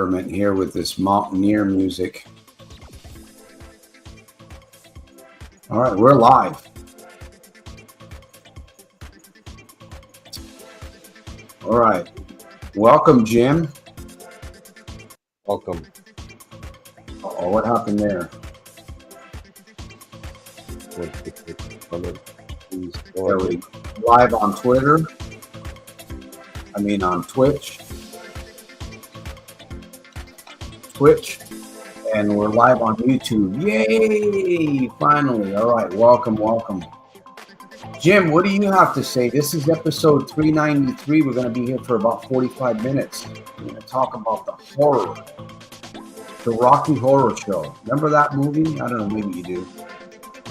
experiment here with this Mountaineer music. All right, we're live. All right. Welcome, Jim. Welcome. Oh, what happened there? There we go. Live on Twitter. On Twitch. And we're live on YouTube. Yay! Finally. All right. Welcome. Jim, what do you have to say? This is episode 393. We're going to be here for about 45 minutes. We're going to talk about the horror. The Rocky Horror Show. Remember that movie? I don't know, maybe you do.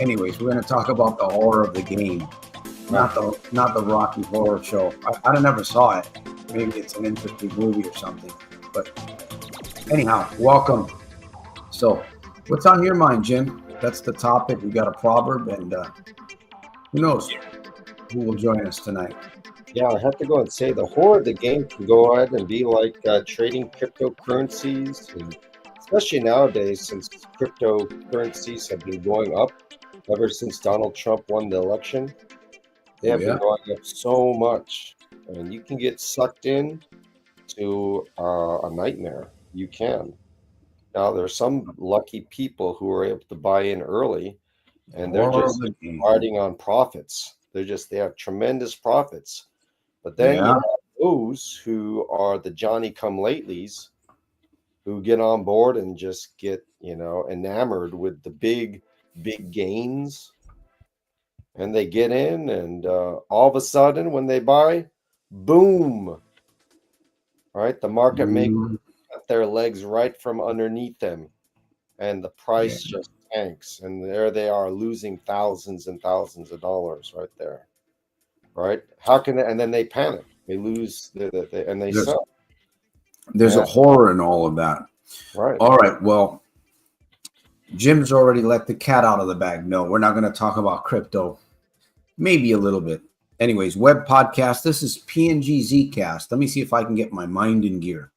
Anyways, we're going to talk about the horror of the game. Not the Rocky Horror Show. I never saw it. Maybe it's an interesting movie or something. But anyhow, welcome. So, what's on your mind, Jim? That's the topic. We got a proverb, and who knows who will join us tonight. Yeah, I have to go and say the horror of the game can go ahead and be like trading cryptocurrencies, and especially nowadays since cryptocurrencies have been going up ever since Donald Trump won the election. They have been going up so much, and you can get sucked in to a nightmare. You can. Now, there's some lucky people who are able to buy in early, and they're just riding on profits. They have tremendous profits. But then you have those who are the Johnny-come-latelys who get on board and just get, enamored with the big gains. And they get in, and all of a sudden, when they buy, boom! Right? The market makes their legs right from underneath them, and the price just tanks. And there they are, losing thousands and thousands of dollars right there. Right? How can they? And then they panic. They lose, and they sell. There's a horror in all of that. Right. All right. Well, Jim's already let the cat out of the bag. No, we're not going to talk about crypto. Maybe a little bit. Anyways, web podcast. This is PNGZCast. Let me see if I can get my mind in gear.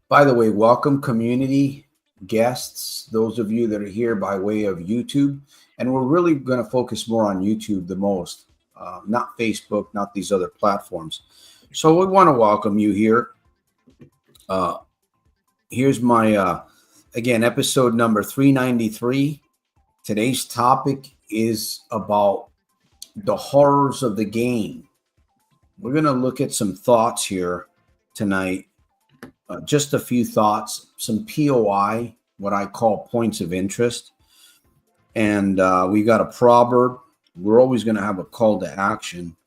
By the way, welcome community guests, those of you that are here by way of YouTube. And we're really going to focus more on YouTube the most, not Facebook, not these other platforms. So we want to welcome you here. Here's my, again, episode number 393. Today's topic is about the horrors of the game. We're going to look at some thoughts here tonight. Just a few thoughts, some POI, what I call points of interest. And we got a proverb. We're always going to have a call to action.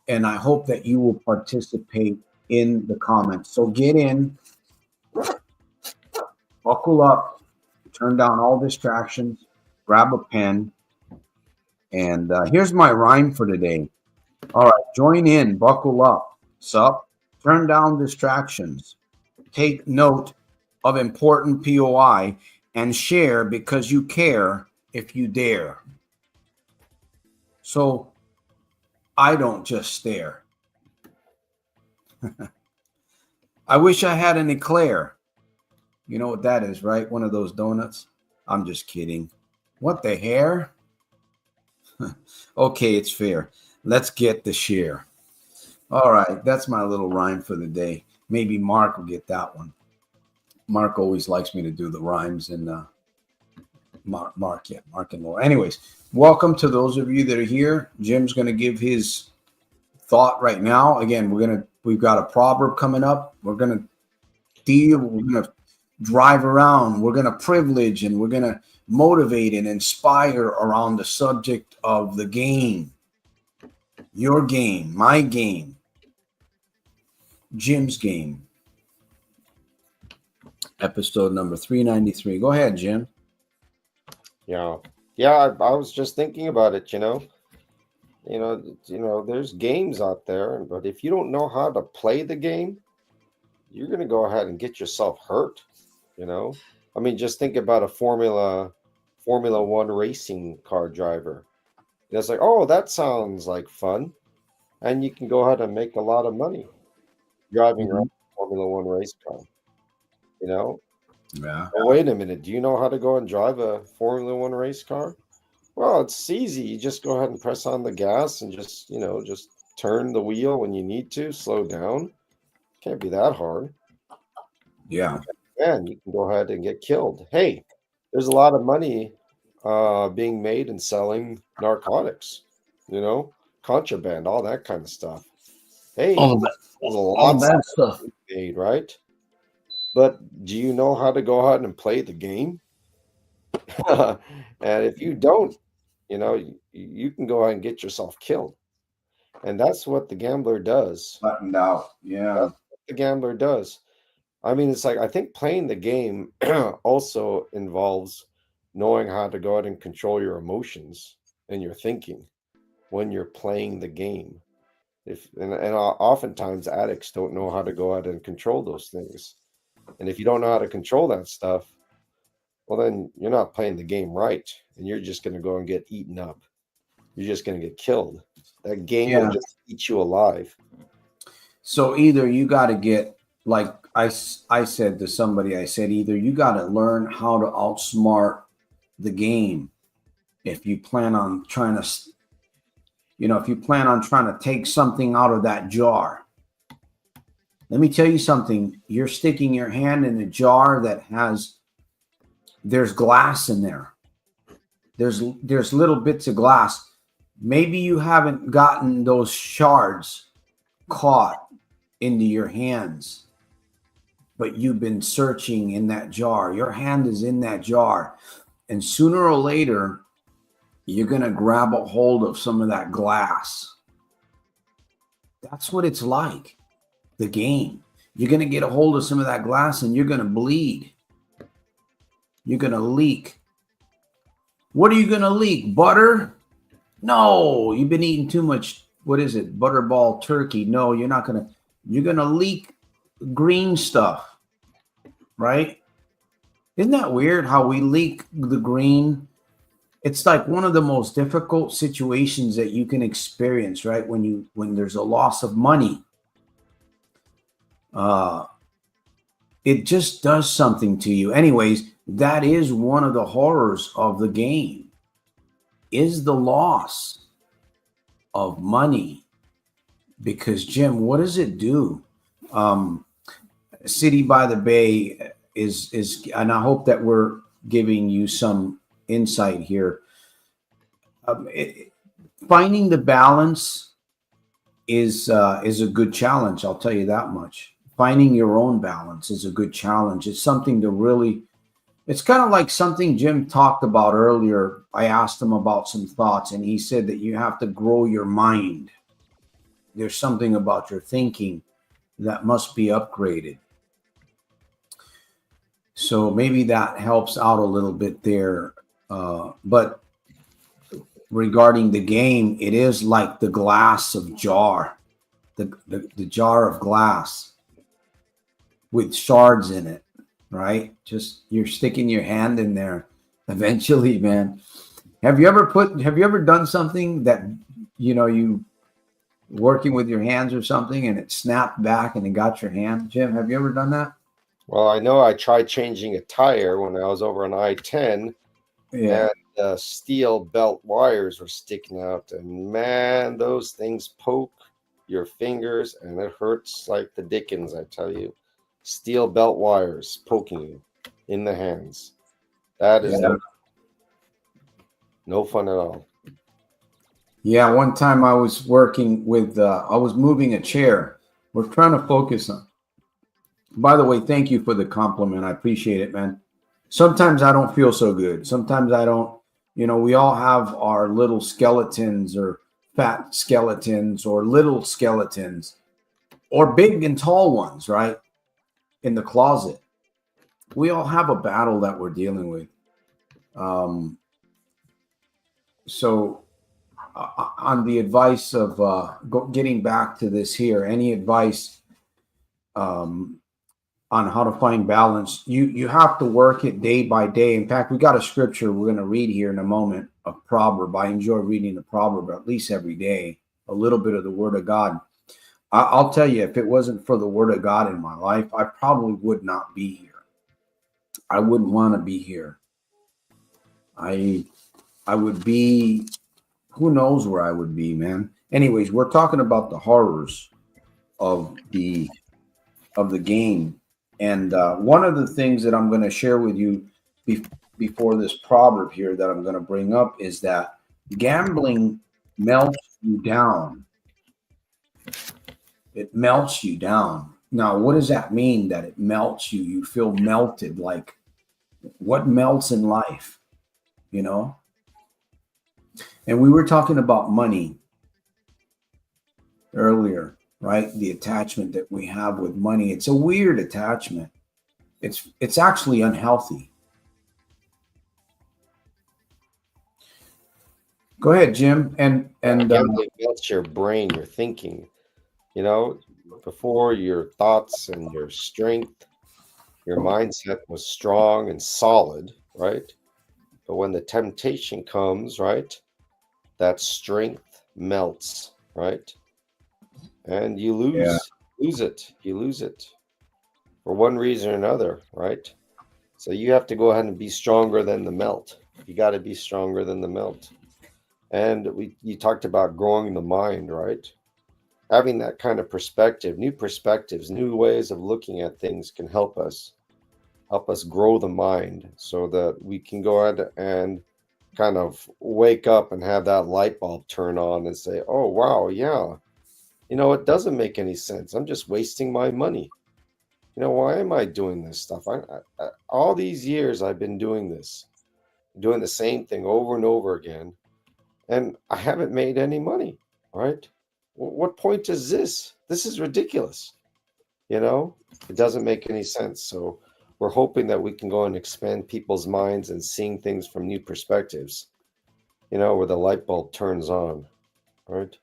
And I hope that you will participate in the comments. So get in, buckle up, turn down all distractions, grab a pen. And here's my rhyme for today. All right, join in, buckle up, sup, turn down distractions, take note of important POI, and share because you care if you dare. So I don't just stare. I wish I had an eclair. You know what that is, right? One of those donuts. I'm just kidding. What the hair? Okay, it's fair. Let's get the share. All right, that's my little rhyme for the day. Maybe Mark will get that one. Mark always likes me to do the rhymes, and Mark and Laura. Anyways, welcome to those of you that are here. Jim's going to give his thought right now. Again, we've got a proverb coming up. We're going to drive around. We're going to privilege, and we're going to motivate and inspire around the subject of the game. Your game, my game, Jim's game. Episode number 393. Go ahead, Jim. Yeah. I was just thinking about it. There's games out there, but if you don't know how to play the game, you're going to go ahead and get yourself hurt. Just think about a Formula One racing car driver. It's like, oh, that sounds like fun, and you can go ahead and make a lot of money driving around a Formula One race car. You know, Yeah. oh, wait a minute. Do you know how to go and drive a Formula One race car? Well, it's easy. You just go ahead and press on the gas and just, just turn the wheel when you need to, slow down. Can't be that hard. Yeah. And you can go ahead and get killed. Hey, there's a lot of money being made in selling narcotics, you know, contraband, all that kind of stuff. Hey, All that, there's a all lot that stuff. made, right? But do you know how to go out and play the game? And if you don't, you can go out and get yourself killed. And that's what the gambler does. Buttoned out. Yeah. That's what the gambler does. I mean, it's like I think playing the game also involves knowing how to go out and control your emotions and your thinking when you're playing the game. Oftentimes addicts don't know how to go out and control those things. And if you don't know how to control that stuff, well, then you're not playing the game right, and you're just going to go and get eaten up. You're just going to get killed. That game will Yeah. just eat you alive. So either you got to get, like I said to somebody, I said, either you got to learn how to outsmart the game if you plan on trying to, if you plan on trying to take something out of that jar. Let me tell you something. You're sticking your hand in a jar that there's glass in there. There's little bits of glass. Maybe you haven't gotten those shards caught into your hands, but you've been searching in that jar. Your hand is in that jar. And sooner or later, you're going to grab a hold of some of that glass. That's what it's like, the game. You're going to get a hold of some of that glass and you're going to bleed. You're going to leak. What are you going to leak? Butter? No, you've been eating too much. What is it? Butterball turkey. No, you're not going to. You're going to leak green stuff, right? Isn't that weird how we leak the green? It's like one of the most difficult situations that you can experience, right? When there's a loss of money. It just does something to you. Anyways, that is one of the horrors of the game, is the loss of money. Because, Jim, what does it do? City by the Bay is, and I hope that we're giving you some insight here. Finding the balance is a good challenge. I'll tell you that much. Finding your own balance is a good challenge. It's something to really. It's kind of like something Jim talked about earlier. I asked him about some thoughts, and he said that you have to grow your mind. There's something about your thinking that must be upgraded. So maybe that helps out a little bit there. But regarding the game, it is like the glass of jar, the jar of glass with shards in it, right? Just you're sticking your hand in there. Eventually, man. Have you ever done something that you working with your hands or something and it snapped back and it got your hand? Jim, have you ever done that? Well, I know I tried changing a tire when I was over on I-10, Yeah. and steel belt wires were sticking out, and man, those things poke your fingers, and it hurts like the dickens, I tell you. Steel belt wires poking you in the hands. That is no fun at all. Yeah, one time I was working with, I was moving a chair. We're trying to focus on. By the way, thank you for the compliment. I appreciate it, man. Sometimes I don't feel so good. Sometimes I don't, we all have our little skeletons or fat skeletons or little skeletons or big and tall ones, right? In the closet. We all have a battle that we're dealing with. So on the advice of getting back to this here, any advice on how to find balance, you have to work it day by day. In fact, we got a scripture we're going to read here in a moment, a proverb. I enjoy reading the proverb at least every day, a little bit of the word of God. I'll tell you, if it wasn't for the word of God in my life, I probably would not be here. I wouldn't want to be here. I would be, who knows where I would be, man. Anyways, we're talking about the horrors of the game, and one of the things that I'm going to share with you before this proverb here that I'm going to bring up is that gambling melts you down. It melts you down. Now, what does that mean? That it melts you? You feel melted. Like, what melts in life? You know. And we were talking about money earlier, right? The attachment that we have with money. It's a weird attachment. It's actually unhealthy. Go ahead, Jim. And Gambling melts your brain, your thinking. You know, before your thoughts and your strength, your mindset was strong and solid, right? But when the temptation comes, right, that strength melts, right? And you yeah, lose it. You lose it for one reason or another, right? So you have to go ahead and be stronger than the melt. You got to be stronger than the melt. And you talked about growing the mind, right? Having that kind of perspective, new perspectives, new ways of looking at things can help us grow the mind so that we can go ahead and kind of wake up and have that light bulb turn on and say, oh, wow, yeah, it doesn't make any sense. I'm just wasting my money. Why am I doing this stuff? All these years I've been doing this, doing the same thing over and over again, and I haven't made any money, right? What point is this? This is ridiculous. It doesn't make any sense. So we're hoping that we can go and expand people's minds and seeing things from new perspectives, where the light bulb turns on, right?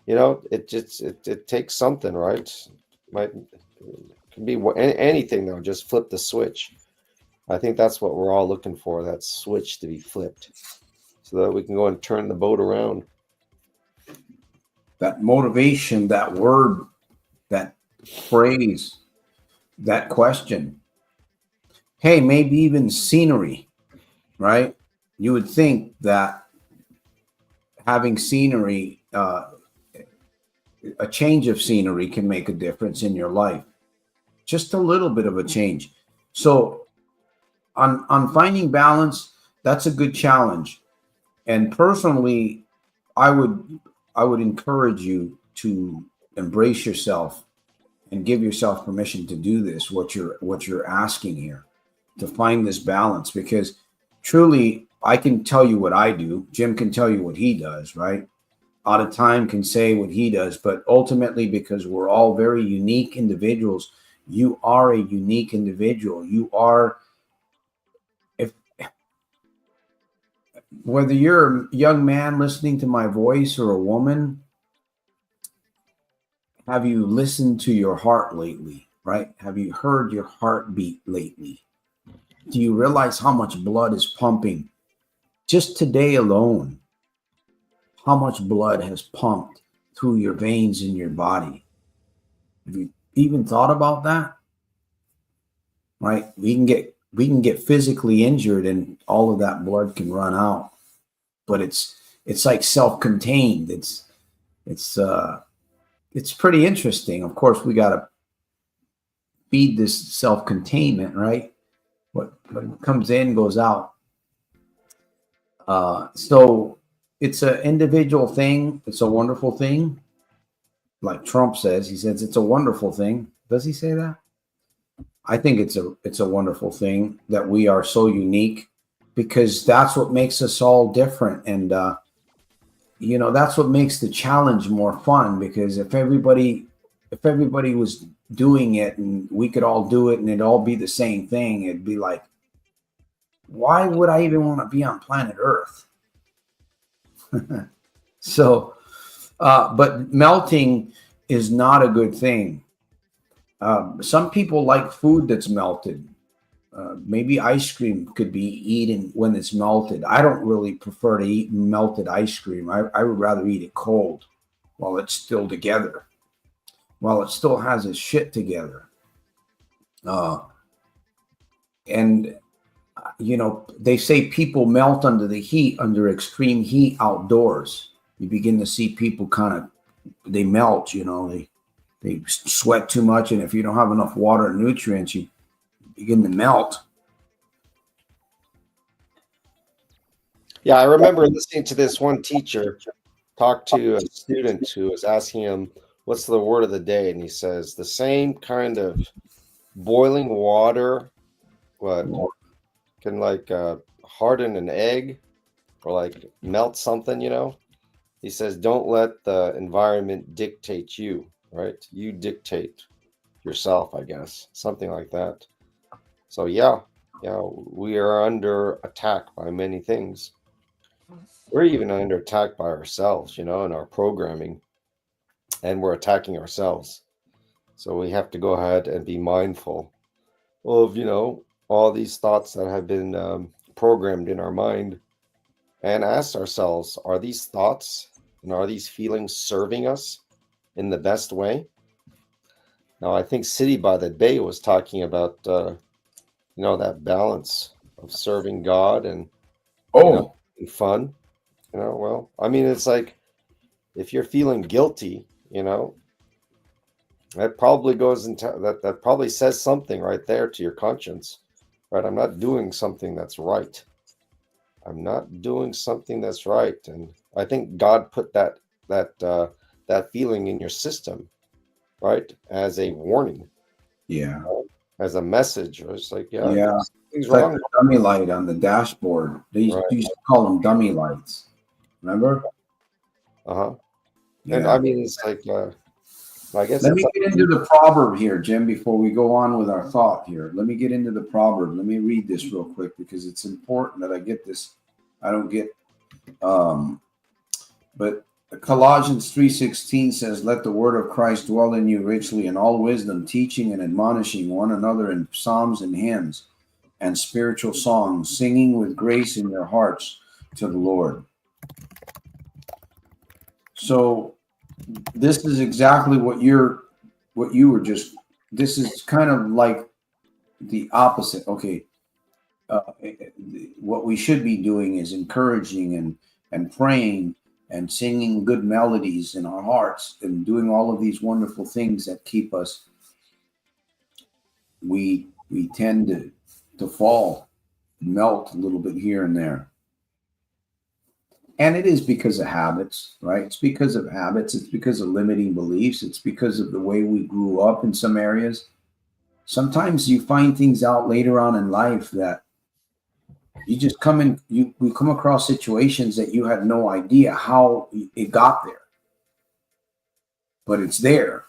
It takes something, right? Might can be anything though. Just flip the switch. I think that's what we're all looking for, that switch to be flipped so that we can go and turn the boat around. that motivation, that word, that phrase, that question. Hey, maybe even scenery, right? You would think that having scenery, a change of scenery can make a difference in your life. Just a little bit of a change. So on finding balance, that's a good challenge. And personally, I would encourage you to embrace yourself and give yourself permission to do this, what you're asking here, to find this balance, because truly I can tell you what I do. Jim can tell you what he does, right? Out of time can say what he does, but ultimately, because we're all very unique individuals, you are a unique individual. You are, if whether you're a young man listening to my voice or a woman, have you listened to your heart lately, right? Have you heard your heartbeat lately? Do you realize how much blood is pumping just today alone? How much blood has pumped through your veins in your body? Have you even thought about that? Right? We can get physically injured and all of that blood can run out. But it's like self-contained. It's pretty interesting. Of course, we got to feed this self-containment, right? What comes in goes out. So it's an individual thing. It's a wonderful thing. Like Trump says, he says it's a wonderful thing. Does he say that? I think it's a wonderful thing that we are so unique, because that's what makes us all different. And that's what makes the challenge more fun, because if everybody was doing it and we could all do it and it'd all be the same thing, it'd be like, why would I even want to be on planet Earth? So, but melting is not a good thing. Some people like food that's melted. Maybe ice cream could be eaten when it's melted. I don't really prefer to eat melted ice cream. I would rather eat it cold while it's still together, while it still has its shit together. And they say people melt under the heat, under extreme heat outdoors. You begin to see people they melt, they sweat too much. And if you don't have enough water and nutrients, you begin to melt. Yeah, I remember listening to this one teacher talk to a student who was asking him, what's the word of the day? And he says, the same kind of boiling water, can harden an egg or like melt something, He says, don't let the environment dictate you, right? You dictate yourself, I guess, something like that. So yeah, we are under attack by many things. We're even under attack by ourselves, in our programming, and we're attacking ourselves. So we have to go ahead and be mindful of, all these thoughts that have been programmed in our mind, and ask ourselves, are these thoughts and are these feelings serving us in the best way? Now, I think City by the Bay was talking about, that balance of serving God and, and fun. Well, I mean, it's like if you're feeling guilty, that probably goes into that probably says something right there to your conscience, right? I'm not doing something that's right. I'm not doing something that's right. And I think God put that feeling in your system, right, as a warning. Yeah. As a message. Or it's like, Yeah. something's Like wrong. the dummy light on the dashboard. They used to call them dummy lights. Remember? Uh-huh. Yeah. And I mean, it's like, I guess. Let me get into the proverb here, Jim, before we go on with our thought here. Let me get into the proverb. Let me read this real quick because it's important that I get this. I don't get, but Colossians 3:16 says, "Let the word of Christ dwell in you richly in all wisdom, teaching and admonishing one another in psalms and hymns and spiritual songs, singing with grace in your hearts to the Lord." So this is exactly what you were just. This is kind of like the opposite. Okay, what we should be doing is encouraging and praying and singing good melodies in our hearts and doing all of these wonderful things that keep us. We tend to fall, melt a little bit here and there. And it is because of habits, right? It's because of habits. It's because of limiting beliefs. It's because of the way we grew up in some areas. Sometimes you find things out later on in life that you just we come across situations that you had no idea how it got there, but it's there.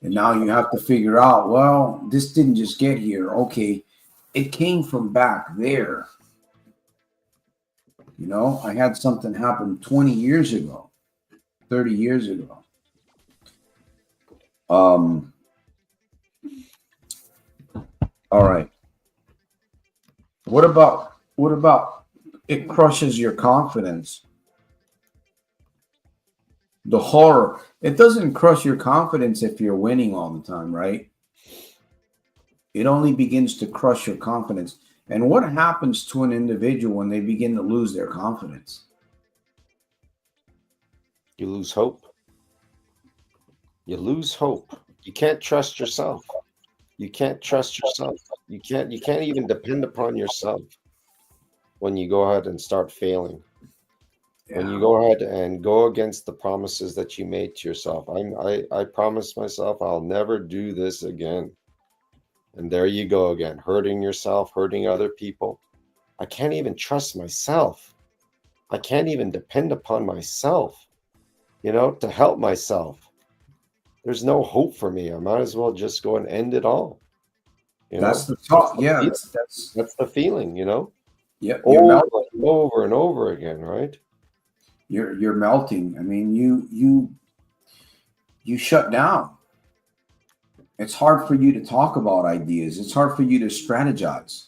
And now you have to figure out, well, this didn't just get here. Okay, it came from back there. I had something happen 20 years ago, 30 years ago. All right. What about it crushes your confidence? The horror. It doesn't crush your confidence if you're winning all the time, right? It only begins to crush your confidence. And what happens to an individual when they begin to lose their confidence? You lose hope. You lose hope. You can't trust yourself. You can't trust yourself. You can't even depend upon yourself when you go ahead and start failing. Yeah. When you go ahead and go against the promises that you made to yourself. I promised myself I'll never do this again. And there you go again, hurting yourself, hurting other people. I can't even trust myself. I can't even depend upon myself, to help myself. There's no hope for me. I might as well just go and end it all. That's the thought. Yeah, that's the feeling, Yeah, over and over again, right? You're melting. I mean, you shut down. It's hard for you to talk about ideas. It's hard for you to strategize.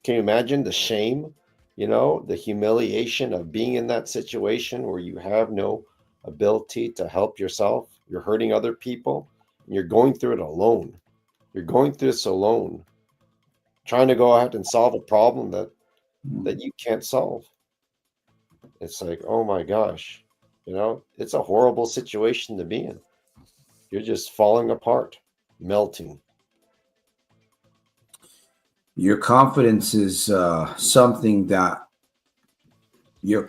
Can you imagine the shame, the humiliation of being in that situation where you have no ability to help yourself? You're hurting other people and you're going through it alone. You're going through this alone, trying to go ahead and solve a problem that you can't solve. It's like, oh my gosh, it's a horrible situation to be in. You're just falling apart, melting. Your confidence is something that you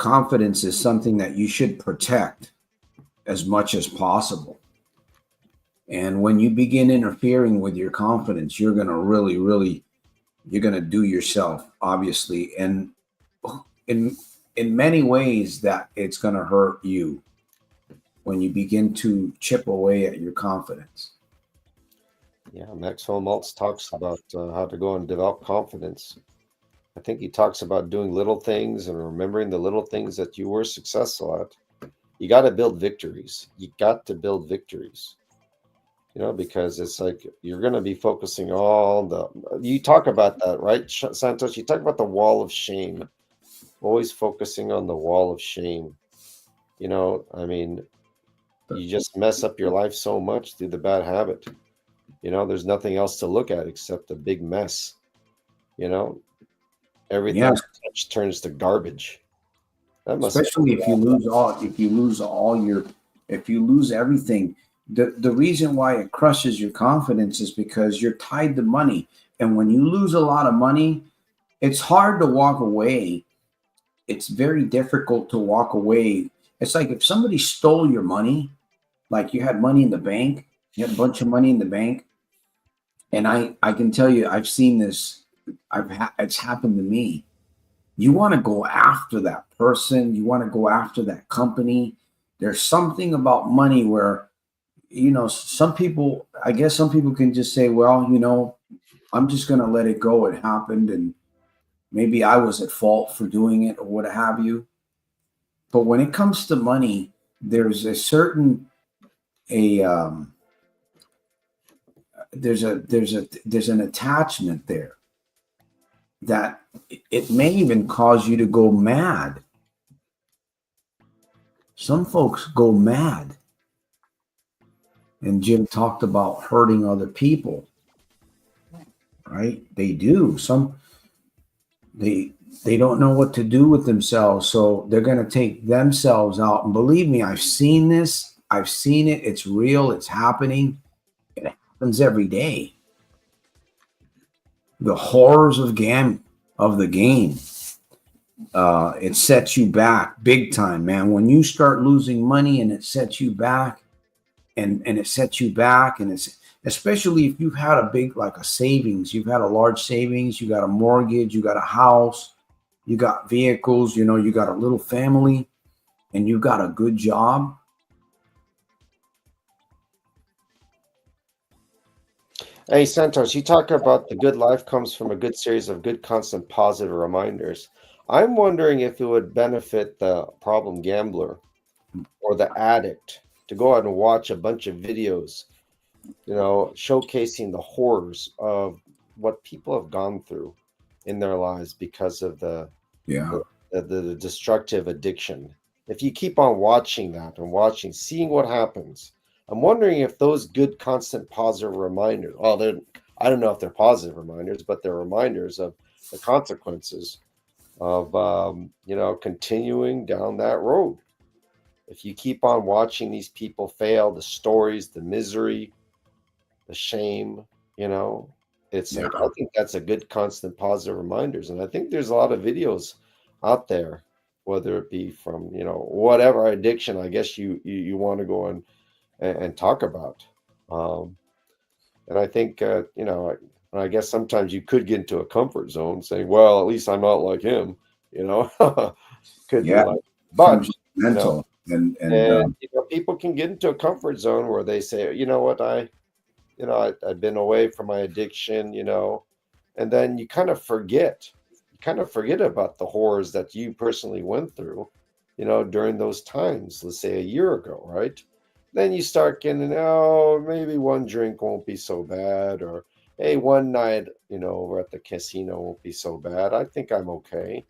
should protect as much as possible. And when you begin interfering with your confidence, you're going to really you're going to do yourself, obviously, and in many ways that it's going to hurt you when you begin to chip away at your confidence. Yeah, Maxwell Maltz talks about how to go and develop confidence. I think he talks about doing little things and remembering the little things that you were successful at. You got to build victories. You got to build victories. Because it's like you're going to be focusing you talk about that, right, Santos? You talk about the wall of shame, always focusing on the wall of shame. I mean, you just mess up your life so much through the bad habit. There's nothing else to look at except a big mess. Everything Yes, you touch turns to garbage. That must especially if you lose everything. The reason why it crushes your confidence is because you're tied to money. And when you lose a lot of money, it's hard to walk away. It's very difficult to walk away. It's like if somebody stole your money, like you had money in the bank, you had a bunch of money in the bank. And I can tell you, I've seen this. It's happened to me. You want to go after that person. You want to go after that company. There's something about money where, I guess some people can just say, well, I'm just going to let it go. It happened. And maybe I was at fault for doing it or what have you. But when it comes to money, there's a certain, there's an attachment there that it may even cause you to go mad. Some folks go mad. And Jim talked about hurting other people, right? They do. They don't know what to do with themselves, so they're going to take themselves out. And believe me, I've seen this. I've seen it. It's real. It's happening. It happens every day. The horrors of the game. It sets you back big time, man. When you start losing money and it sets you back, and it sets you back, and it's especially if you've had a big, like a savings, you've had a large savings, you got a mortgage, you got a house, you got vehicles, you got a little family, and you got a good job. Hey, Santos, you talk about the good life comes from a good series of good, constant, positive reminders. I'm wondering if it would benefit the problem gambler or the addict to go out and watch a bunch of videos, showcasing the horrors of what people have gone through in their lives because of the destructive addiction. If you keep on watching that and seeing what happens, I'm wondering if those good, constant, positive reminders, I don't know if they're positive reminders, but they're reminders of the consequences of, continuing down that road. If you keep on watching these people fail, the stories, the misery, the shame, it's like, I think that's a good, constant, positive reminders. And I think there's a lot of videos out there, whether it be from, whatever addiction, I guess you want to go and talk about. And I think, I guess sometimes you could get into a comfort zone saying, well, at least I'm not like him, could be like, but, mental and people can get into a comfort zone where they say, you know what, I've been away from my addiction, and then you kind of forget about the horrors that you personally went through, during those times, let's say a year ago, right? Then you start getting, maybe one drink won't be so bad, or hey, one night, over at the casino won't be so bad. I think I'm okay,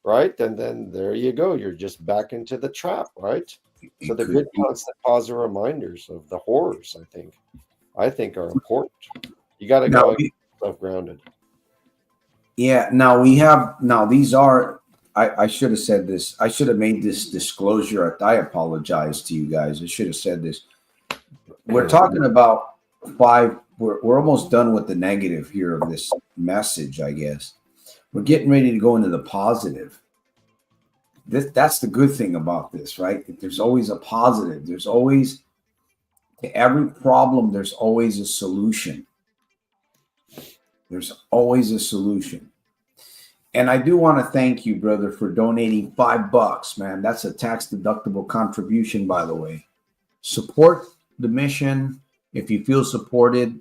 right? And then there you go. You're just back into the trap, right? So the good, constant, positive reminders of the horrors, I think are important. You got to go yourself grounded. Yeah. Now these are. I should have said this. I should have made this disclosure. I apologize to you guys. I should have said this. We're talking about five. We're almost done with the negative here of this message. I guess we're getting ready to go into the positive. That's the good thing about this, right? There's always a positive. There's always to every problem. There's always a solution. There's always a solution. And I do want to thank you, brother, for donating $5, man. That's a tax deductible contribution, by the way. Support the mission. If you feel supported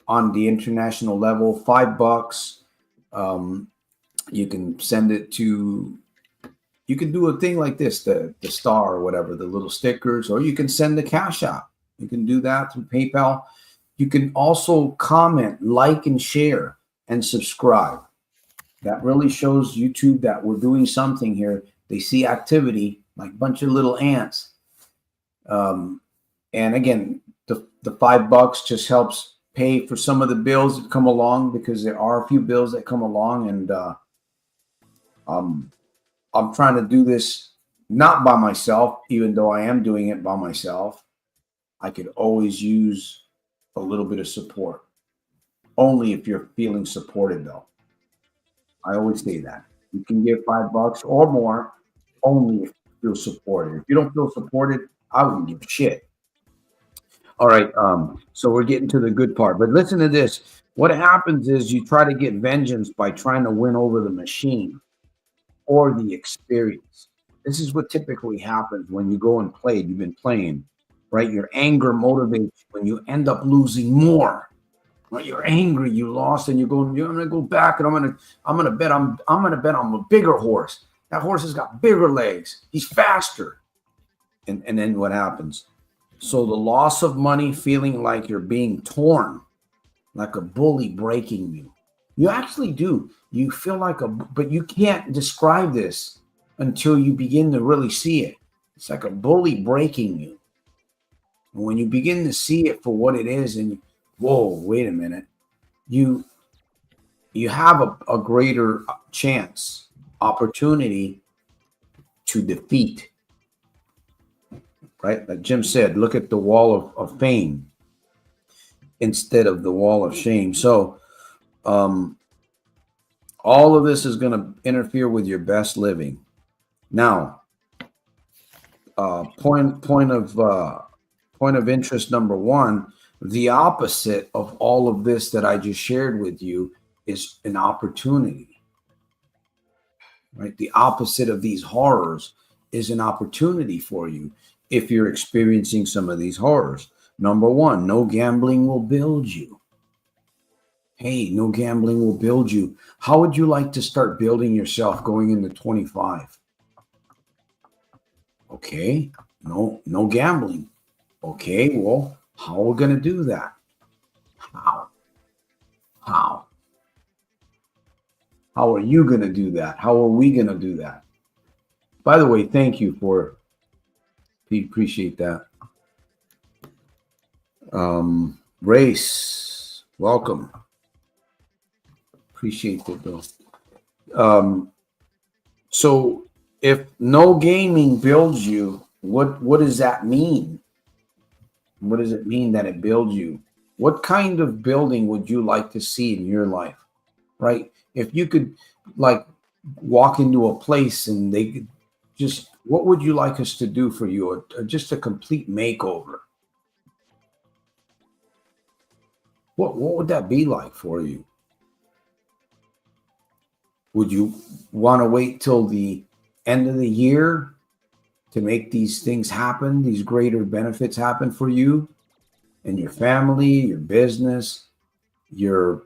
on the international level, $5. You can send it to. You can do a thing like this, the star or whatever, the little stickers, or you can send the cash out. You can do that through PayPal. You can also comment, like, and share, and subscribe. That really shows YouTube that we're doing something here. They see activity like a bunch of little ants. And again, the $5 just helps pay for some of the bills that come along, because there are a few bills that come along, and I'm trying to do this not by myself, even though I am doing it by myself. I could always use a little bit of support. Only if you're feeling supported, though. I always say that. You can give $5 or more, only if you feel supported. If you don't feel supported, I wouldn't give a shit. All right. So we're getting to the good part. But listen to this. What happens is you try to get vengeance by trying to win over the machine or the experience. This is what typically happens when you go and play. You've been playing, right? Your anger motivates you when you end up losing more. Right? You're angry, you lost, and you're going. I'm gonna go back, and I'm gonna bet on a bigger horse. That horse has got bigger legs. He's faster. And then what happens? So the loss of money, feeling like you're being torn, like a bully breaking you. You actually do. You feel like but you can't describe this until you begin to really see it. It's like a bully breaking you. And when you begin to see it for what it is, and whoa, wait a minute, you have a greater chance, opportunity to defeat. Right? Like Jim said, look at the wall of fame instead of the wall of shame. So all of this is going to interfere with your best living. Now, point of interest number one, the opposite of all of this that I just shared with you is an opportunity. Right? The opposite of these horrors is an opportunity for you if you're experiencing some of these horrors. Number one, no gambling will build you. Hey, no gambling will build you. How would you like to start building yourself going into 25? Okay, no gambling. Okay, well, how are we going to do that? How? How are you going to do that? How are we going to do that? By the way, thank you for Pete. Appreciate that. Race, welcome. Appreciate it, though. So if no gaming builds you, what does that mean? What does it mean that it builds you? What kind of building would you like to see in your life? Right? If you could like walk into a place and they could just, what would you like us to do for you? Or just a complete makeover? What would that be like for you? Would you want to wait till the end of the year to make these things happen, these greater benefits happen for you and your family, your business, your,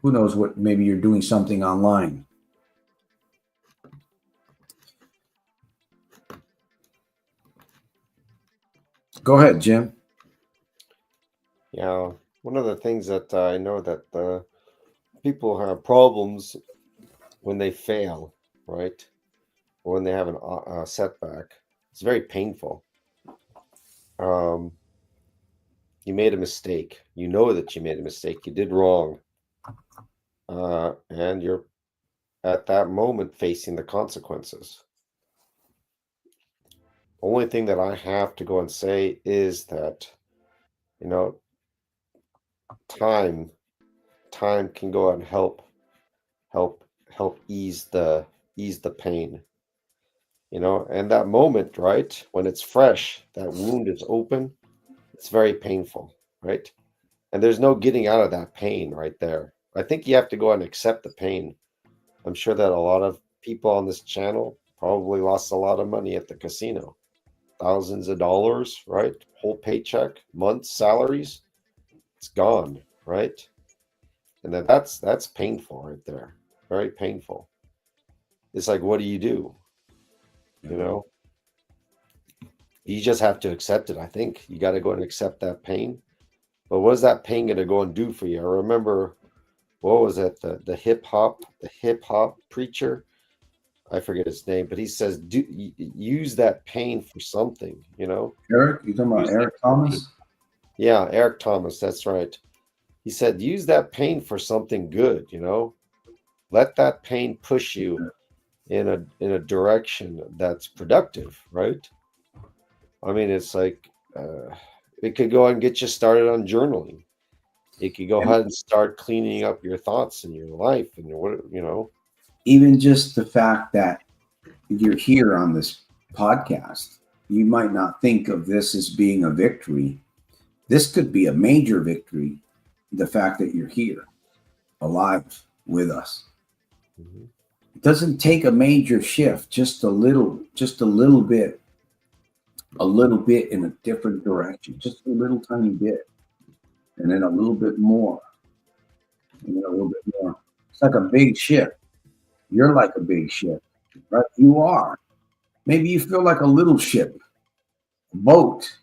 who knows what, maybe you're doing something online. Go ahead, Jim. Yeah, one of the things that I know that people have problems when they fail, right? Or when they have a setback. It's very painful. You made a mistake. You know that you made a mistake. You did wrong. and you're at that moment facing the consequences. Only thing that I have to go and say is that, you know, time time can go and help ease the pain, and that moment, right, when it's fresh, that wound is open, it's very painful, right? And there's no getting out of that pain right there. I think you have to go and accept the pain. I'm sure that a lot of people on this channel probably lost a lot of money at the casino, thousands of dollars, right? Whole paycheck, months, salaries, it's gone, right? And that's painful right there. Very painful. It's like, what do? You know, you just have to accept it. I think you got to go and accept that pain. But what is that pain going to go and do for you? I remember, what was it? The hip hop preacher. I forget his name, but he says, use that pain for something. Eric, you talking about Use that Eric pain. Thomas? Yeah, Eric Thomas. That's right. He said, use that pain for something good. Let that pain push you in a direction that's productive, right? I mean, it's like, it could go and get you started on journaling. It could go And ahead and start cleaning up your thoughts and your life and what. even just the fact that you're here on this podcast, you might not think of this as being a victory. This could be a major victory. The fact that you're here, alive with us. Mhm. It doesn't take a major shift, just a little bit in a different direction, just a little tiny bit, and then a little bit more, and then a little bit more. It's like a big ship. You're like a big ship, right? You are. Maybe you feel like a little ship, a boat,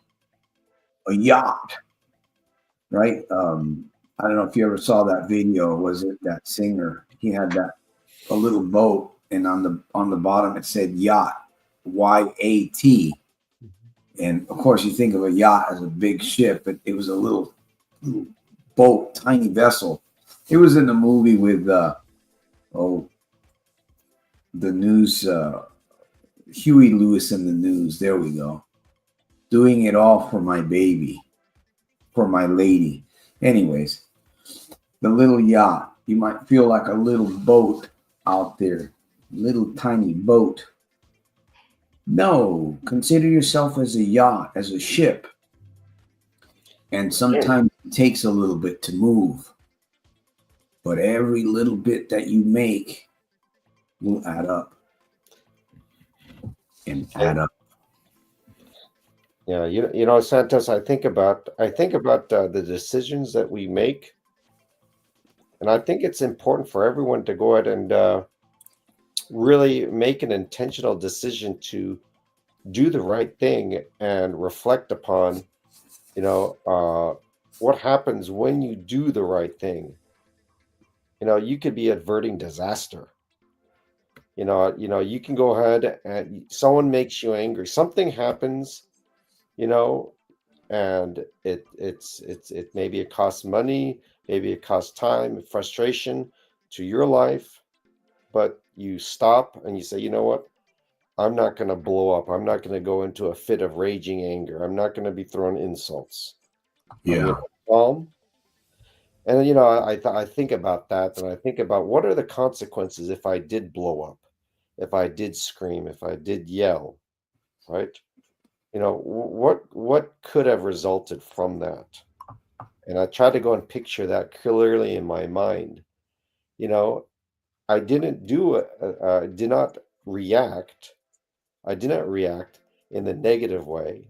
a yacht, right? I don't know if you ever saw that video. Was it that singer? He had that a little boat, and on the bottom it said yacht, YAT. And of course, you think of a yacht as a big ship, but it was a little boat, tiny vessel. It was in the movie with oh the news, Huey Lewis and the News. There we go. Doing it all for my baby, for my lady. Anyways, the little yacht. You might feel like a little boat out there, little tiny boat. No, consider yourself as a yacht, as a ship. And Yeah. sometimes it takes a little bit to move, but every little bit that you make will add up and add And up. yeah, Santos, I think about the decisions that we make, and I think it's important for everyone to go ahead and really make an intentional decision to do the right thing and reflect upon, you know, uh, what happens when you do the right thing. You could be averting disaster. You can go ahead and someone makes you angry. Something happens, you know, and it maybe it costs money, maybe it costs time, frustration to your life, but you stop and you say, you know what? I'm not going to blow up. I'm not going to go into a fit of raging anger. I'm not going to be throwing insults. I'm going to Yeah. be calm. And I think about that, and I think about what are the consequences if I did blow up, if I did scream, if I did yell, right? What could have resulted from that? And I try to go and picture that clearly in my mind. You know, I didn't do it. Did not react. I did not react in the negative way,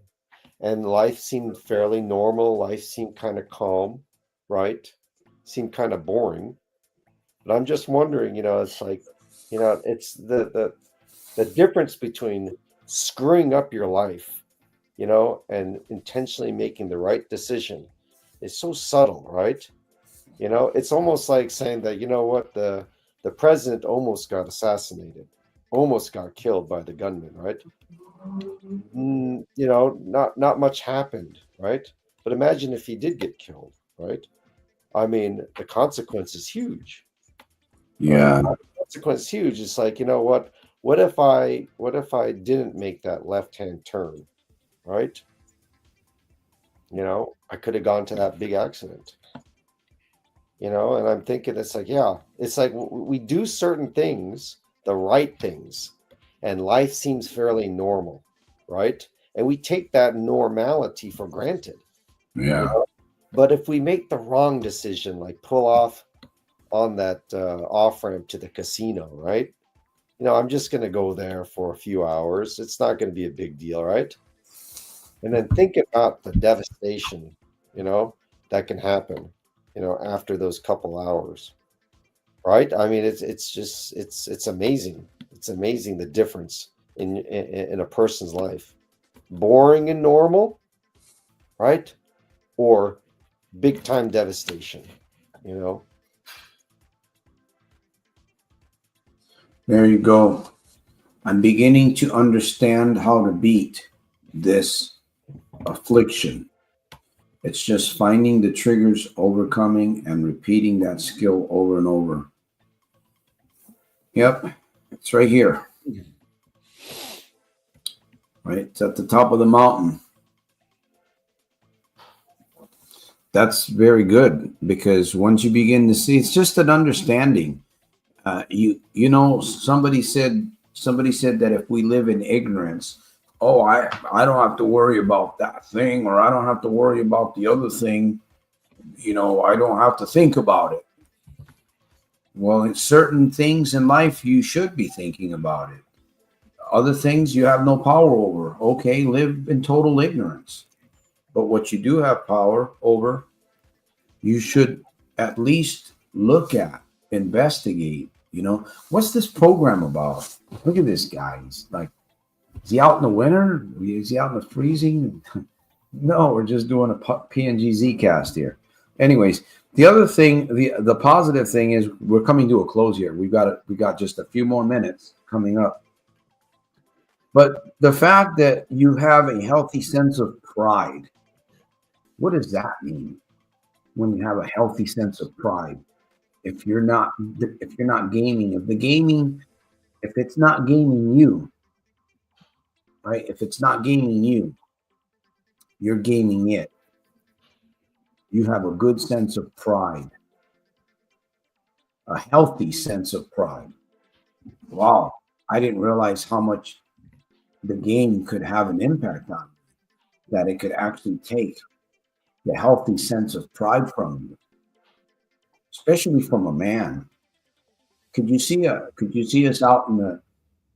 and life seemed fairly normal. Life seemed kind of calm, right? Seemed kind of boring. But I'm just wondering, it's like, it's the difference between screwing up your life, and intentionally making the right decision is so subtle, right? It's almost like saying that, what, the president almost got assassinated, almost got killed by the gunman, right? Not much happened, right? But imagine if he did get killed, right? I mean, the consequence is huge. Yeah. The consequence is huge. It's like, you know what? What if I didn't make that left-hand turn, right? I could have gone to that big accident. And I'm thinking, it's like, yeah, it's like we do certain things, the right things, and life seems fairly normal, right? And we take that normality for granted, you Yeah. know. But if we make the wrong decision, like pull off on that off ramp to the casino, right? I'm just going to go there for a few hours. It's not going to be a big deal, right? And then think about the devastation, you know, that can happen, after those couple hours, right? I mean, it's just it's amazing. It's amazing the difference in a person's life. Boring and normal, right? Or big time devastation, you know? There you go. I'm beginning to understand how to beat this affliction. It's just finding the triggers, overcoming, and repeating that skill over and over. Yep, it's right here, right? It's at the top of the mountain. That's very good because once you begin to see, it's just an understanding. Somebody said that if we live in ignorance, oh, I don't have to worry about that thing, or I don't have to worry about the other thing. I don't have to think about it. Well, in certain things in life, you should be thinking about it. Other things you have no power over. Okay, live in total ignorance. But what you do have power over, you should at least look at, investigate. What's this program about? Look at this guy. He's like, is he out in the winter? Is he out in the freezing? No, we're just doing a PNGZCast here. Anyways, the other thing, the positive thing is we're coming to a close here. We got just a few more minutes coming up. But the fact that you have a healthy sense of pride, what does that mean? When you have a healthy sense of pride, if you're not gaming, if it's not gaming you, right? If it's not gaming you, you're gaming it. You have a good sense of pride, a healthy sense of pride. Wow, I didn't realize how much the game could have an impact on me, that it could actually take the healthy sense of pride from you, especially from a man. Could you see us out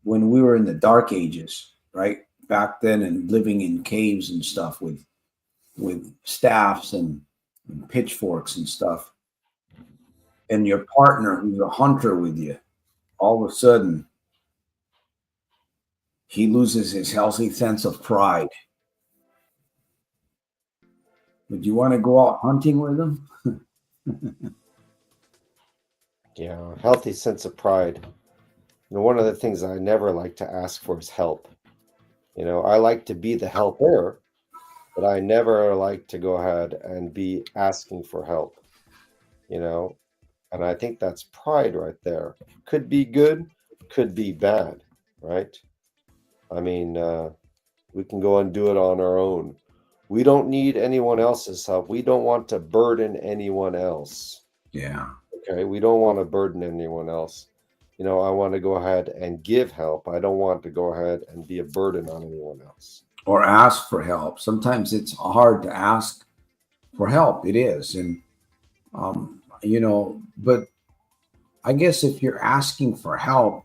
when we were in the dark ages, right? Back then, and living in caves and stuff with staffs and pitchforks and stuff, and your partner who's a hunter with you, all of a sudden he loses his healthy sense of pride. Would you want to go out hunting with him? Yeah, healthy sense of pride. One of the things I never like to ask for is help. I like to be the helper, but I never like to go ahead and be asking for help, you know, and I think that's pride right there. Could be good, could be bad, right? I mean, we can go and do it on our own. We don't need anyone else's help. We don't want to burden anyone else. Yeah. Okay. We don't want to burden anyone else. I want to go ahead and give help. I don't want to go ahead and be a burden on anyone else. Or ask for help. Sometimes it's hard to ask for help. It is. And, but I guess if you're asking for help,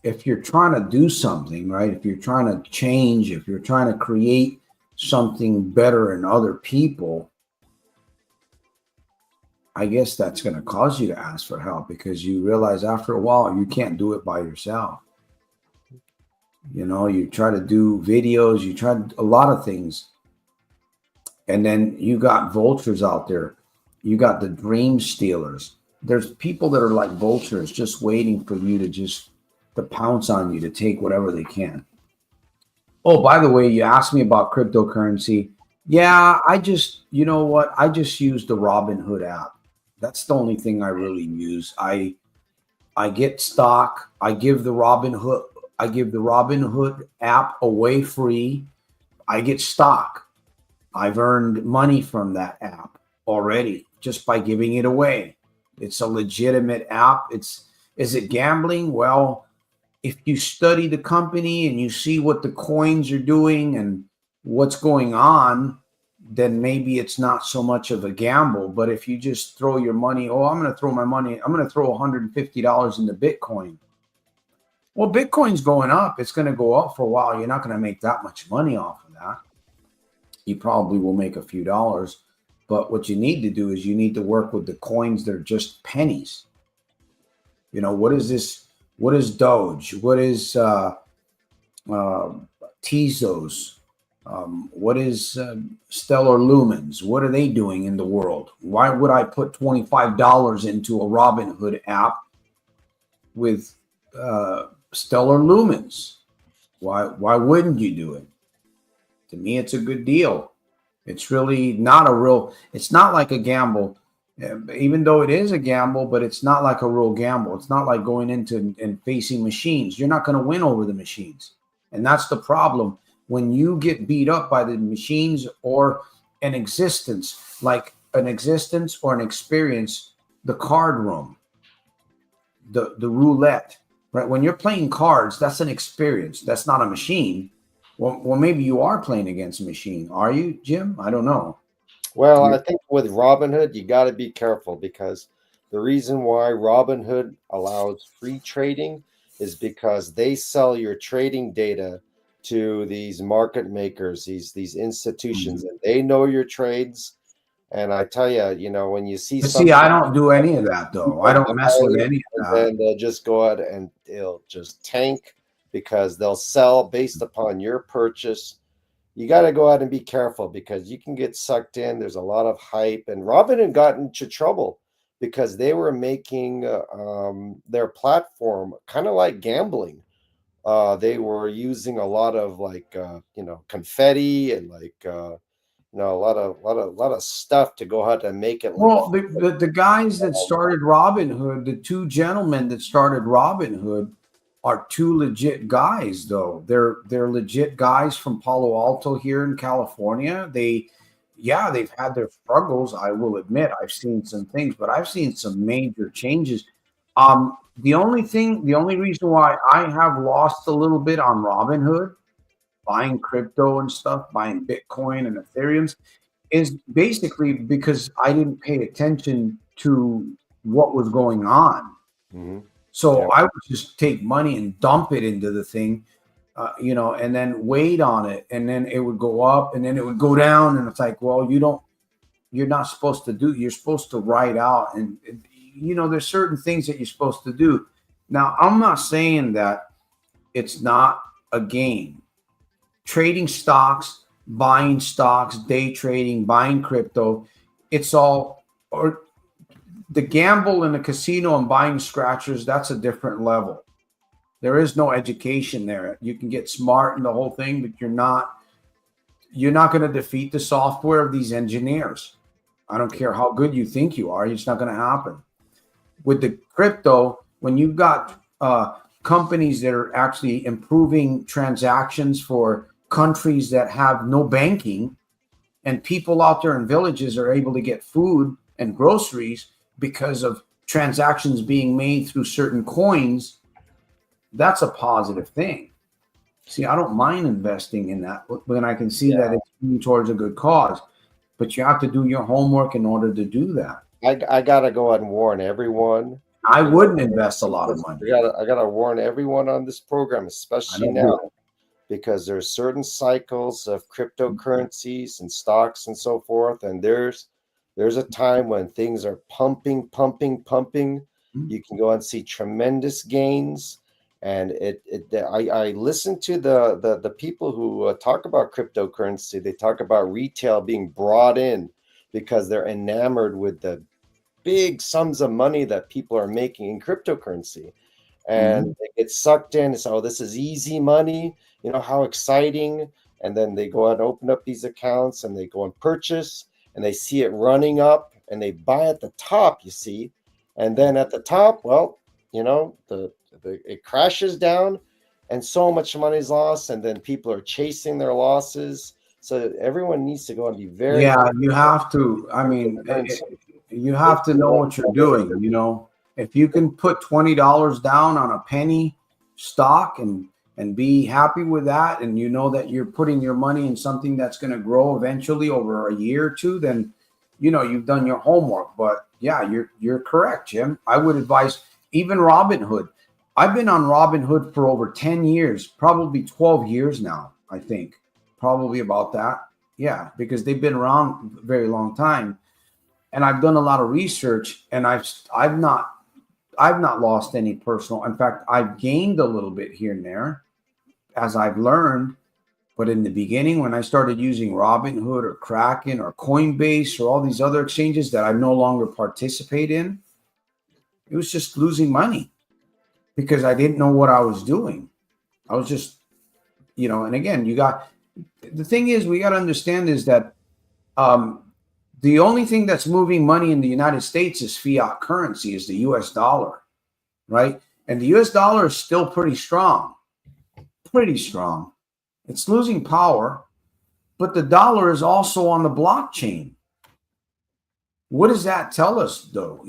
if you're trying to do something, right? If you're trying to change, if you're trying to create something better in other people, I guess that's going to cause you to ask for help because you realize after a while you can't do it by yourself. You try to do videos, you try a lot of things. And then you got vultures out there. You got the dream stealers. There's people that are like vultures just waiting for you to pounce on you, to take whatever they can. Oh, by the way, you asked me about cryptocurrency. Yeah, you know what? I just use the Robinhood app. That's the only thing I really use. I get stock. I give the Robinhood app away free. I get stock. I've earned money from that app already just by giving it away. It's a legitimate app. Is it gambling? Well, if you study the company and you see what the coins are doing and what's going on, then maybe it's not so much of a gamble. But if you just throw your money, I'm going to throw my money, I'm going to throw $150 into Bitcoin. Well, Bitcoin's going up. It's going to go up for a while. You're not going to make that much money off of that. You probably will make a few dollars. But what you need to do is you need to work with the coins that are just pennies. What is this? What is Doge? What is Tezos? What is Stellar Lumens? What are they doing in the world? Why would I put $25 into a Robinhood app with Stellar Lumens? Why wouldn't you do it? To me, it's a good deal. It's really not it's not like a gamble, even though it is a gamble, but it's not like a real gamble. It's not like going into and facing machines. You're not going to win over the machines. And that's the problem. When you get beat up by the machines or an existence or an experience, the card room, the roulette, right? When you're playing cards, that's an experience. That's not a machine. Well, maybe you are playing against a machine. Are you, Jim? I don't know. Well, I think with Robinhood, you got to be careful because the reason why Robinhood allows free trading is because they sell your trading data to these market makers, these institutions, and they know your trades. And I tell you, when you see something, I don't do any of that though. I don't mess with any of that. And they'll just go out and they'll just tank because they'll sell based upon your purchase. You got to go out and be careful because you can get sucked in. There's a lot of hype, and Robinhood got into trouble because they were making their platform kind of like gambling. They were using a lot of confetti and a lot of stuff to go out and make it. Well, the guys that started Robinhood, the two gentlemen that started Robinhood, are two legit guys, though. They're legit guys from Palo Alto here in California. They've had their struggles. I will admit, I've seen some things, but I've seen some major changes. The only reason why I have lost a little bit on Robinhood, buying crypto and stuff, buying Bitcoin and Ethereum, is basically because I didn't pay attention to what was going on. Mm-hmm. So I would just take money and dump it into the thing, and then wait on it. And then it would go up and then it would go down. And it's like, well, you're not supposed to you're supposed to ride out. And, there's certain things that you're supposed to do. Now, I'm not saying that it's not a game. Trading stocks, buying stocks, day trading, buying crypto, it's all, or the gamble in the casino and buying scratchers, that's a different level. There is no education there. You can get smart in the whole thing, but you're not going to defeat the software of these engineers. I don't care how good you think you are. It's not going to happen. With the crypto, when you've got companies that are actually improving transactions for countries that have no banking, and people out there in villages are able to get food and groceries because of transactions being made through certain coins, that's a positive thing. See, I don't mind investing in that when I can see that it's moving towards a good cause, but you have to do your homework in order to do that. I got to go out and warn everyone. I wouldn't invest a lot of money. I got to warn everyone on this program, especially now, because there's certain cycles of cryptocurrencies and stocks and so forth. And there's a time when things are pumping. You can go and see tremendous gains. And I listen to the people who talk about cryptocurrency. They talk about retail being brought in because they're enamored with the big sums of money that people are making in cryptocurrency. And they get sucked in and say, oh, this is easy money. How exciting. And then they go out and open up these accounts and they go and purchase and they see it running up and they buy at the top, you see. And then at the top, well, it crashes down, and so much money is lost, and then people are chasing their losses. So everyone needs to go and be very Yeah, careful you have to. I with mean, currency. you have to know what you're doing. If you can put $20 down on a penny stock and be happy with that, and you know that you're putting your money in something that's going to grow eventually over a year or two, then you've done your homework. But yeah, you're correct, Jim. I would advise even Robinhood. I've been on Robinhood for over 10 years, probably 12 years now, I think. Probably about that. Yeah, because they've been around a very long time, and I've done a lot of research, and I've not lost any personal. In fact, I've gained a little bit here and there as I've learned. But in the beginning, when I started using Robinhood or Kraken or Coinbase or all these other exchanges that I no longer participate in, it was just losing money because I didn't know what I was doing. I was just, and again, the thing is, we got to understand is that the only thing that's moving money in the United States is fiat currency, is the US dollar, right? And the US dollar is still pretty strong, pretty strong. It's losing power, but the dollar is also on the blockchain. What does that tell us, though?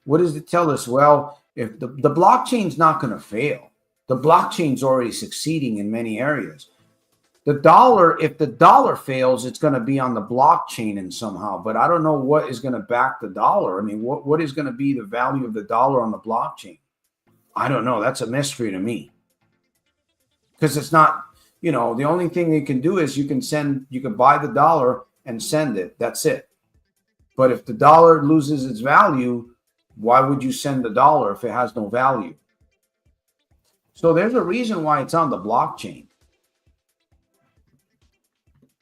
What does it tell us? Well, if the blockchain's not going to fail, the blockchain's already succeeding in many areas. The dollar, if the dollar fails, it's going to be on the blockchain and somehow, but I don't know what is going to back the dollar. I mean, what is going to be the value of the dollar on the blockchain? I don't know. That's a mystery to me because it's not, the only thing you can do is you can buy the dollar and send it. That's it. But if the dollar loses its value, why would you send the dollar if it has no value? So there's a reason why it's on the blockchain.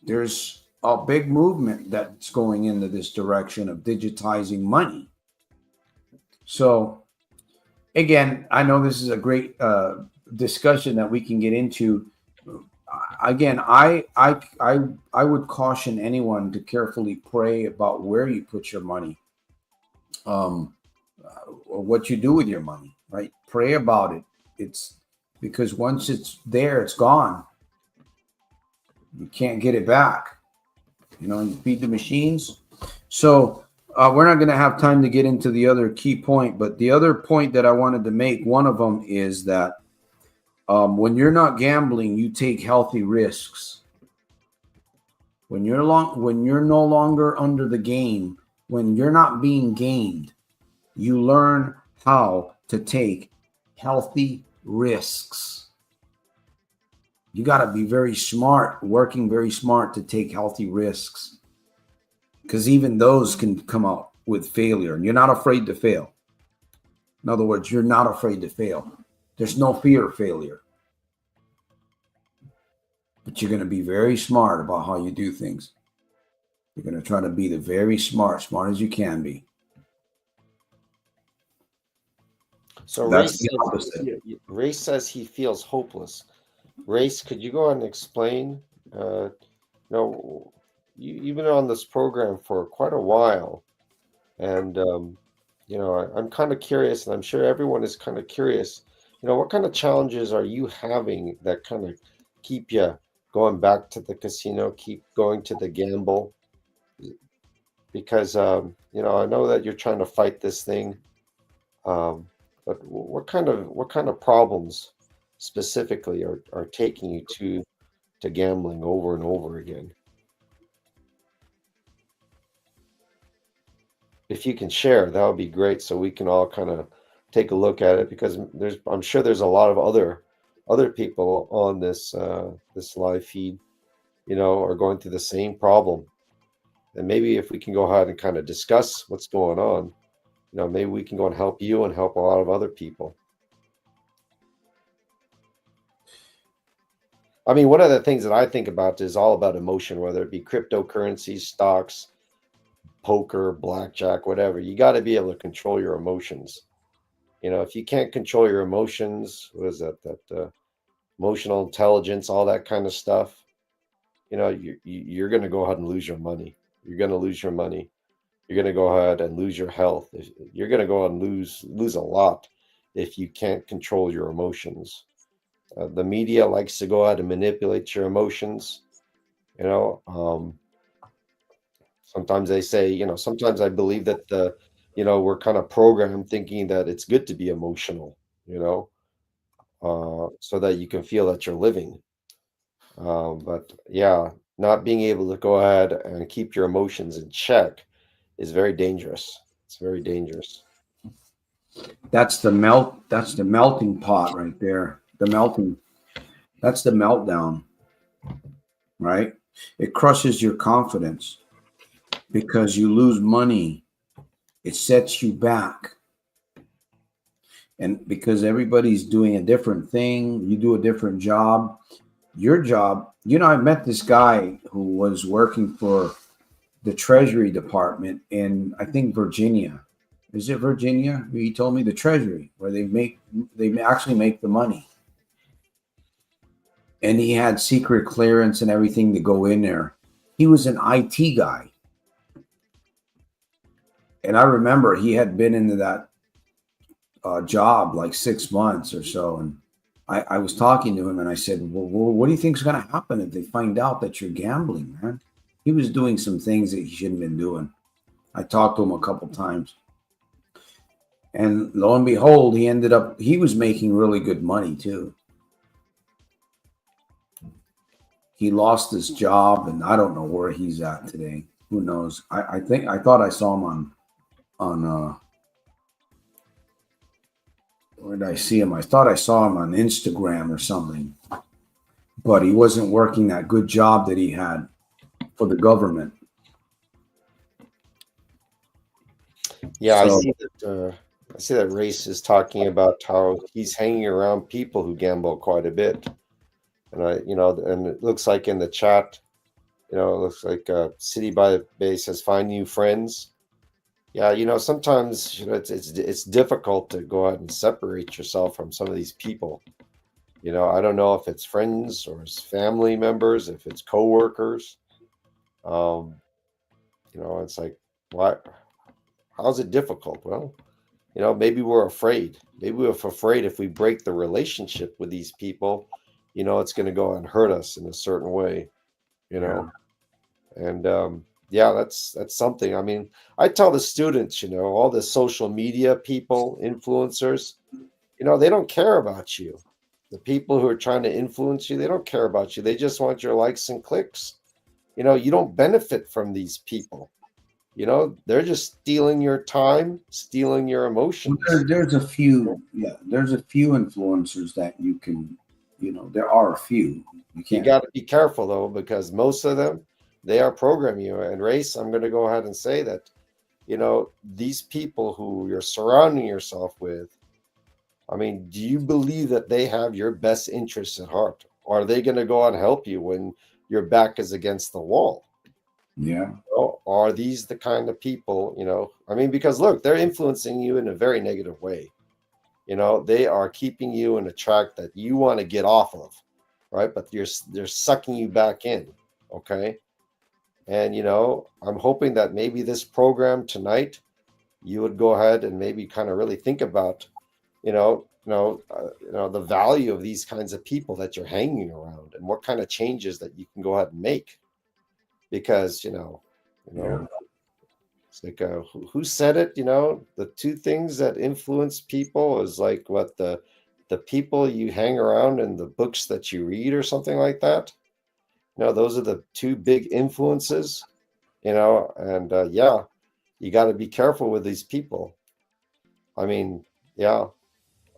There's a big movement that's going into this direction of digitizing money. So again, I know this is a great discussion that we can get into. Again, I would caution anyone to carefully pray about where you put your money, or what you do with your money. Right? Pray about it. It's because once it's there, it's gone. You can't get it back. You feed the machines. So we're not going to have time to get into the other key point, but the other point that I wanted to make, one of them is that when you're not gambling, you take healthy risks. When you're no longer under the game, when you're not being gamed, you learn how to take healthy risks. You got to be very smart, working very smart to take healthy risks, because even those can come out with failure, and you're not afraid to fail. In other words, you're not afraid to fail. There's no fear of failure. But you're going to be very smart about how you do things. You're going to try to be very smart as you can be. So Ray says he feels hopeless. Race, could you go and explain? You've been on this program for quite a while, and I'm kind of curious, and I'm sure everyone is kind of curious. What kind of challenges are you having that kind of keep you going back to the casino, keep going to the gamble? Because I know that you're trying to fight this thing, but what kind of problems specifically are taking you to gambling over and over again? If you can share, that would be great, so we can all kind of take a look at it, because I'm sure there's a lot of other people on this live feed, are going through the same problem. And maybe if we can go ahead and kind of discuss what's going on, maybe we can go and help you and help a lot of other people. I mean, one of the things that I think about is all about emotion, whether it be cryptocurrencies, stocks, poker, blackjack, whatever. You got to be able to control your emotions. If you can't control your emotions, what is that emotional intelligence, all that kind of stuff, you're going to go ahead and lose your money. You're going to lose your money. You're going to go ahead and lose your health. You're going to go ahead and lose a lot if you can't control your emotions. The media likes to go out and manipulate your emotions. You know, sometimes they say, sometimes I believe that we're kind of programmed thinking that it's good to be emotional, so that you can feel that you're living. But yeah, not being able to go ahead and keep your emotions in check is very dangerous. It's very dangerous. That's the melting pot right there. That's the meltdown, right? It crushes your confidence because you lose money. It sets you back. And because everybody's doing a different thing, you do a different job. Your job, I met this guy who was working for the Treasury Department in, I think, Virginia. Is it Virginia? He told me the Treasury, where they actually make the money. And he had secret clearance and everything to go in there. He was an IT guy. And I remember he had been into that job like 6 months or so. And I was talking to him and I said, well, what do you think is going to happen if they find out that you're gambling, man? He was doing some things that he shouldn't have been doing. I talked to him a couple times. And lo and behold, he was making really good money too. He lost his job and I don't know where he's at today. Who knows? I thought I saw him on where did I see him? I thought I saw him on Instagram or something, but he wasn't working that good job that he had for the government. Yeah, So I see that Race is talking about how he's hanging around people who gamble quite a bit. And it looks like in the chat, it looks like City by the Bay says find new friends. Yeah, sometimes it's difficult to go out and separate yourself from some of these people. I don't know if it's friends or it's family members, if it's coworkers. Um, it's like, why? How's it difficult? Well, maybe we're afraid. Maybe we're afraid if we break the relationship with these people, it's going to go and hurt us in a certain way. You yeah. know, and yeah, that's something. I mean, I tell the students, all the social media people, influencers, they don't care about you. The people who are trying to influence you, they don't care about you. They just want your likes and clicks. You don't benefit from these people. They're just stealing your time, stealing your Well, emotions. there's a few, yeah. There's a few influencers that you can, there are a few. You You can't. got to be careful though, because most of them, they are programming you. And Race, I'm going to go ahead and say that, these people who you're surrounding yourself with, I mean, do you believe that they have your best interests at heart? Or are they going to go out and help you when your back is against the wall? Yeah. Are these the kind of people, I mean, because look, they're influencing you in a very negative way. They are keeping you in a track that you want to get off of, right? But they're sucking you back in, okay? And I'm hoping that maybe this program tonight, you would go ahead and maybe kind of really think about, the value of these kinds of people that you're hanging around, and what kind of changes that you can go ahead and make, because Yeah. it's like who said it? The two things that influence people is like what the people you hang around and the books that you read or something like that. Those are the two big influences. And yeah, you got to be careful with these people. I mean, yeah,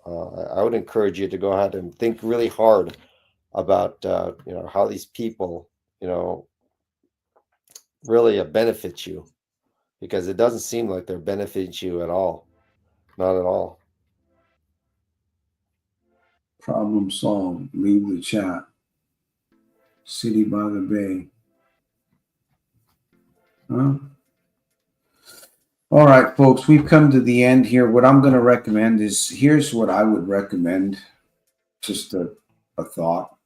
I would encourage you to go ahead and think really hard about how these people you know really benefit you, because it doesn't seem like they're benefiting you at all. Not at all. Problem solved. Leave the chat. City by the Bay. Huh? All right, folks, we've come to the end here. What I'm going to recommend is here's what I would recommend. Just a thought.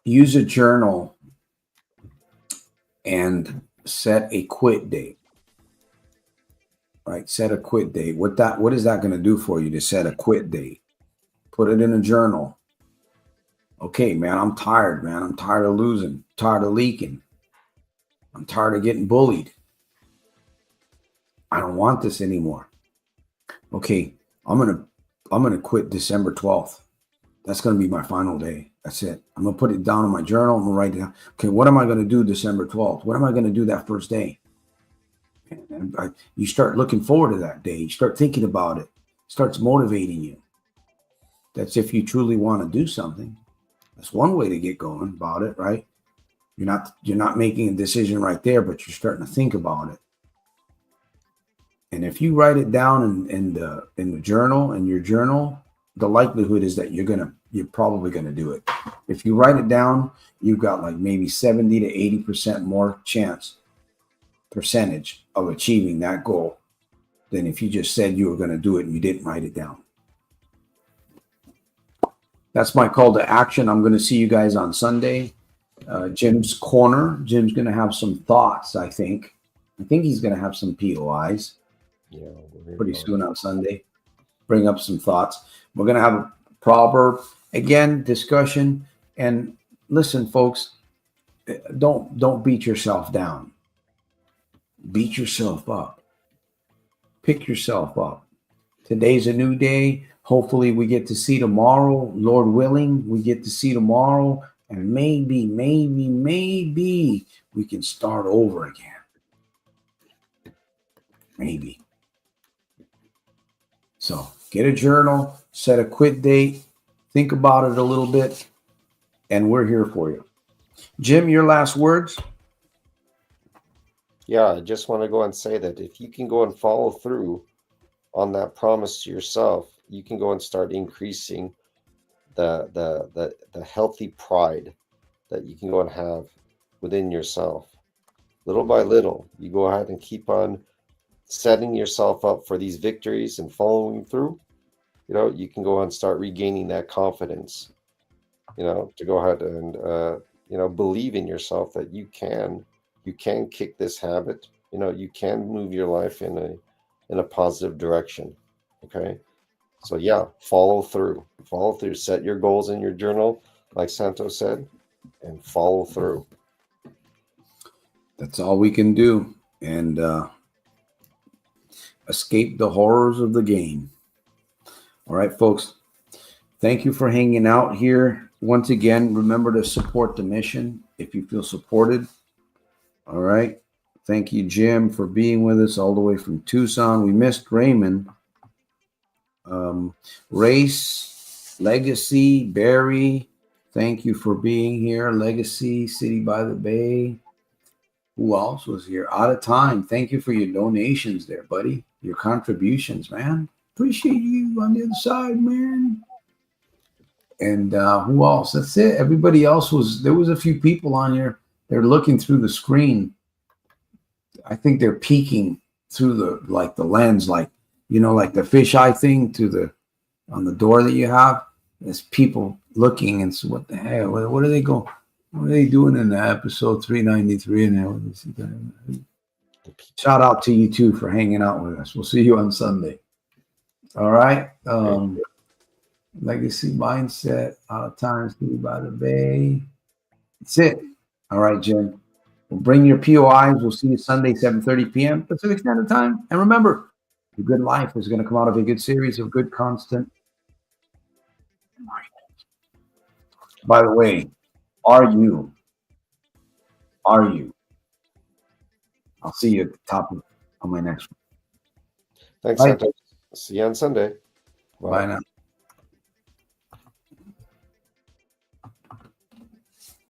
Use a journal and set a quit date. right? Set a quit date. What is that going to do for you to set a quit date? Put it in a journal. Okay, man, I'm tired, man. I'm tired of losing, tired of leaking. I'm tired of getting bullied. I don't want this anymore. Okay, I'm gonna quit December 12th. That's gonna be my final day. That's it. I'm gonna put it down in my journal. I'm gonna write it down. Okay, what am I gonna do December 12th? What am I gonna do that first day? And you start looking forward to that day. You start thinking about it. It starts motivating you. That's if you truly want to do something. That's one way to get going about it, right? You're not making a decision right there, but you're starting to think about it. And if you write it down in the journal, in your journal, the likelihood is that you're probably gonna do it. If you write it down, you've got like maybe 70 to 80% more percentage of achieving that goal than if you just said you were gonna do it and you didn't write it down. That's my call to action. I'm gonna see you guys on Sunday. Jim's Corner. Jim's gonna have some thoughts, I think. I think he's gonna have some POIs. Yeah, pretty soon on Sunday. Bring up some thoughts. We're going to have a proverb again discussion. And listen, folks, don't beat yourself down. Beat yourself up. Pick yourself up. Today's a new day. Hopefully we get to see tomorrow. Lord willing, we get to see tomorrow. And maybe we can start over again. Maybe. So get a journal, set a quit date, think about it a little bit, and we're here for you. Jim, your last words? Yeah, I just want to go and say that if you can go and follow through on that promise to yourself, you can go and start increasing the healthy pride that you can go and have within yourself. Little by little, you go ahead and keep on setting yourself up for these victories and following through. You can go and start regaining that confidence, to go ahead and, believe in yourself that you can kick this habit. You can move your life in a positive direction. Okay. So yeah, follow through, set your goals in your journal, like Santos said, and follow through. That's all we can do. And, escape the horrors of the game. All right, folks. Thank you for hanging out here. Once again, remember to support the mission if you feel supported. All right. Thank you, Jim, for being with us all the way from Tucson. We missed Raymond. Race, Legacy, Barry, thank you for being here. Legacy, City by the Bay. Who else was here? Out of time. Thank you for your donations there, buddy. Your contributions, man. Appreciate you on the other side, man. And who else? That's it. Everybody else there was a few people on here. They're looking through the screen. I think they're peeking through the lens, like the fisheye thing on the door that you have. There's people looking and so what the hell? What are they going? What are they doing in the episode 393? And shout out to you too for hanging out with us. We'll see you on Sunday. All right. Legacy Mindset, Out of Time, City by the Bay. That's it. All right, Jim. We'll bring your POIs. We'll see you Sunday, 7:30 p.m. Pacific Standard Time. And remember, your good life is going to come out of a good series of good constant. By the way, are you? I'll see you at the top of my next one. Thanks, Santos. See you on Sunday. Bye now.